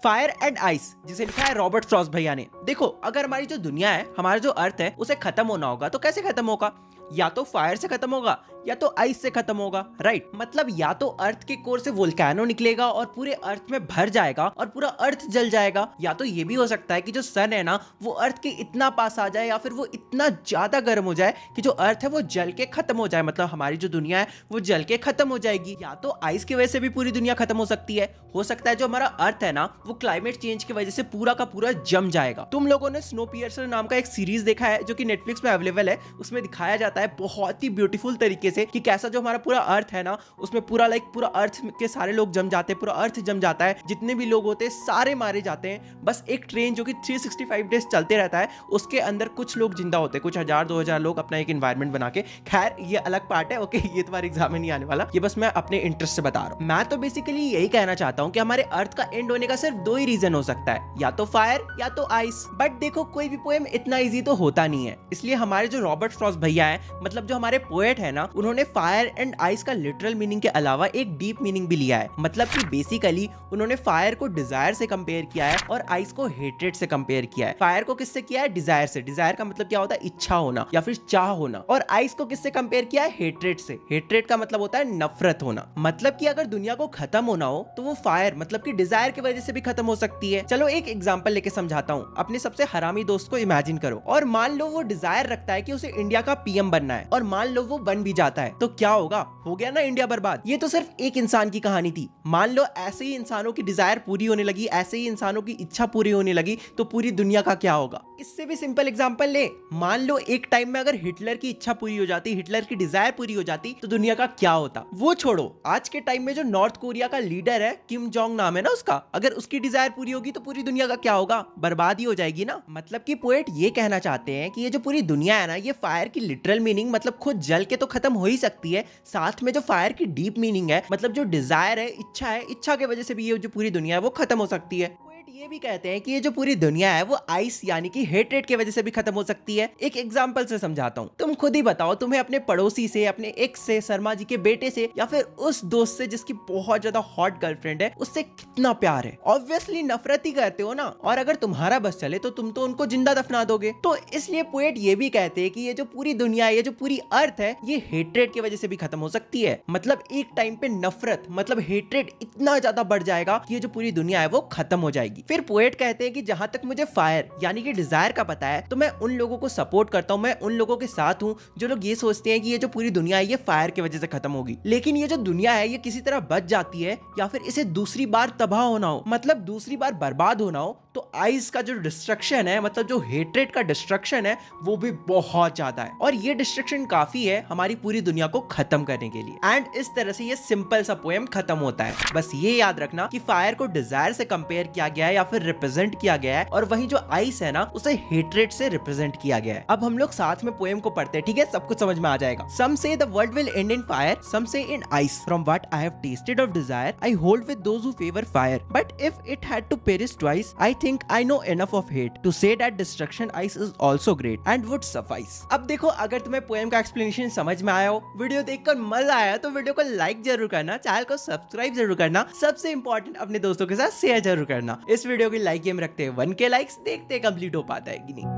Fire and ice, जिसे लिखा है रॉबर्ट फ्रॉस्ट भैया ने। देखो, अगर हमारी जो दुनिया है, हमारा जो अर्थ है, उसे खत्म होना होगा तो कैसे खत्म होगा? या तो फायर से खत्म होगा या तो आइस से खत्म होगा, राइट। मतलब या तो अर्थ के कोर से वोल्केनो निकलेगा और पूरे अर्थ में भर जाएगा और पूरा अर्थ जल जाएगा, या तो ये भी हो सकता है कि जो सन है ना वो अर्थ के इतना पास आ जाए या फिर वो इतना ज्यादा गर्म हो जाए कि जो अर्थ है वो जल के खत्म हो जाए, मतलब हमारी जो दुनिया है वो जल के खत्म हो जाएगी। या तो आइस की वजह से भी पूरी दुनिया खत्म हो सकती है। हो सकता है जो हमारा अर्थ है ना वो क्लाइमेट चेंज की वजह से पूरा का पूरा जम जाएगा। तुम लोगों ने स्नोपियर्सर नाम का एक सीरीज देखा है जो कि नेटफ्लिक्स में अवेलेबल है। उसमें दिखाया जाता है बहुत ही ब्यूटीफुल तरीके से कि कैसा जो हमारा पूरा अर्थ है ना उसमें पूरा पूरा अर्थ के सारे लोग जम जाते हैं, पूरा अर्थ जम जाता है, जितने भी लोग होते हैं सारे मारे जाते हैं। बस एक ट्रेन जो कि 365 डेज चलते रहता है उसके अंदर कुछ लोग जिंदा होते हैं, कुछ 1000-2000 लोग अपना एक एनवायरनमेंट बना के। खैर ये अलग पार्ट है, ओके, ये तुम्हारे एग्जाम में नहीं आने वाला, ये बस मैं अपने इंटरेस्ट से बता रहा हूँ। मैं तो बेसिकली यही कहना चाहता हूँ कि हमारे अर्थ का एंड होने का सिर्फ दो ही रीजन हो सकता है, या तो फायर या तो आइस। बट देखो, कोई भी पोएम इतना इजी तो होता नहीं है, इसलिए हमारे जो रॉबर्ट फ्रॉस्ट भैया है, मतलब जो हमारे पोएट है ना, उन्होंने फायर एंड आइस का लिटरल मीनिंग के अलावा एक डीप मीनिंग भी लिया है। मतलब कि बेसिकली उन्होंने फायर को डिजायर से कंपेयर किया है और आइस को हेट्रेड से कंपेयर किया है। फायर को किससे किया है? डिजायर से। डिजायर का मतलब क्या होता है? इच्छा होना या फिर चाह होना। और आइस को किससे कंपेयर किया है? हेट्रेड से। हेट्रेड का मतलब होता है नफरत होना। मतलब कि अगर दुनिया को खत्म होना हो तो वो फायर मतलब कि डिजायर की वजह से भी खत्म हो सकती है। चलो एक एग्जांपल लेके समझाता हूँ। अपने सबसे हरामी दोस्त को इमेजिन करो और मान लो वो डिजायर रखता है कि उसे इंडिया का पीएम बनना है, और मान लो वो बन भी जाता है, तो क्या होगा? हो गया ना इंडिया बर्बाद। ये तो सिर्फ एक इंसान की कहानी थी। मान लो ऐसे ही इंसानों की डिजायर पूरी होने लगी, ऐसे ही इंसानों की इच्छा पूरी होने लगी, तो पूरी दुनिया का क्या होगा? इससे भी सिंपल एग्जांपल ले, मान लो एक टाइम में अगर हिटलर की इच्छा पूरी हो जाती, हिटलर की डिजायर पूरी हो जाती, तो दुनिया का क्या होता? वो छोड़ो, आज के टाइम में जो नॉर्थ कोरिया का लीडर है, किम जोंग नाम है ना उसका, अगर उसकी डिजायर पूरी होगी तो पूरी दुनिया का क्या होगा? बर्बादी हो जाएगी ना। मतलब कि पोएट ये कहना चाहते हैं कि ये जो पूरी दुनिया है ना, ये फायर की लिटरल मीनिंग मतलब खुद जल के तो खत्म हो ही सकती है, साथ में जो फायर की डीप मीनिंग है, मतलब जो डिजायर है, इच्छा है, इच्छा की वजह से भी ये जो पूरी दुनिया है वो खत्म हो सकती है। ये भी कहते हैं कि ये जो पूरी दुनिया है वो आइस यानी कि हेट्रेड की वजह से भी खत्म हो सकती है। एक एग्जांपल से समझाता हूँ। तुम खुद ही बताओ, तुम्हें अपने पड़ोसी से, अपने एक्स से, शर्मा जी के बेटे से, या फिर उस दोस्त से जिसकी बहुत ज्यादा हॉट गर्लफ्रेंड है, उससे कितना प्यार है? ऑब्वियसली नफरत ही करते हो ना। और अगर तुम्हारा बस चले तो तुम तो उनको जिंदा दफना दोगे। तो इसलिए पोएट ये भी कहते हैं कि ये जो पूरी दुनिया है, ये जो पूरी अर्थ है, ये हेट्रेड की वजह से भी खत्म हो सकती है। मतलब एक टाइम पे नफरत मतलब हेट्रेड इतना ज्यादा बढ़ जाएगा कि ये जो पूरी दुनिया है वो खत्म हो जाएगी। फिर पोएट कहते हैं कि जहां तक मुझे फायर यानी कि डिजायर का पता है, तो मैं उन लोगों को सपोर्ट करता हूं, मैं उन लोगों के साथ हूं जो लोग ये सोचते हैं कि ये जो पूरी दुनिया है ये फायर की वजह से खत्म होगी। लेकिन ये जो दुनिया है ये किसी तरह बच जाती है, या फिर इसे दूसरी बार तबाह होना हो, मतलब दूसरी बार बर्बाद होना हो, तो आइस का जो डिस्ट्रक्शन है, मतलब जो हेट्रेड का डिस्ट्रक्शन है, वो भी बहुत ज्यादा है। और ये डिस्ट्रक्शन काफी है हमारी पूरी दुनिया को खत्म करने के लिए। एंड इस तरह से ये सिंपल सा पोएम खत्म होता है। बस ये याद रखना कि फायर को डिजायर से कंपेयर किया गया है या फिर रिप्रेजेंट किया गया है, और वहीं जो आइस है ना उसे हेट्रेड से रिप्रेजेंट किया गया है। अब हम लोग साथ में पोएम को पढ़ते हैं, ठीक है? सब कुछ समझ में आ जाएगा। Some say the world will end in fire, some say in ice. From what I have tasted of desire, I hold with those who favor fire. But if it had to perish twice, I think I know enough of hate to say that destruction ice is also great and would suffice. अब देखो, अगर तुम्हें poem का explanation समझ में आया हो, video देखकर मजा आया, तो वीडियो को लाइक जरूर करना, चैनल को सब्सक्राइब जरूर करना, सबसे इंपॉर्टेंट अपने दोस्तों के साथ शेयर जरूर करना। इस वीडियो की लाइक एम रखते हैं 1K लाइक्स, देखते कंप्लीट हो पाता है कि नहीं।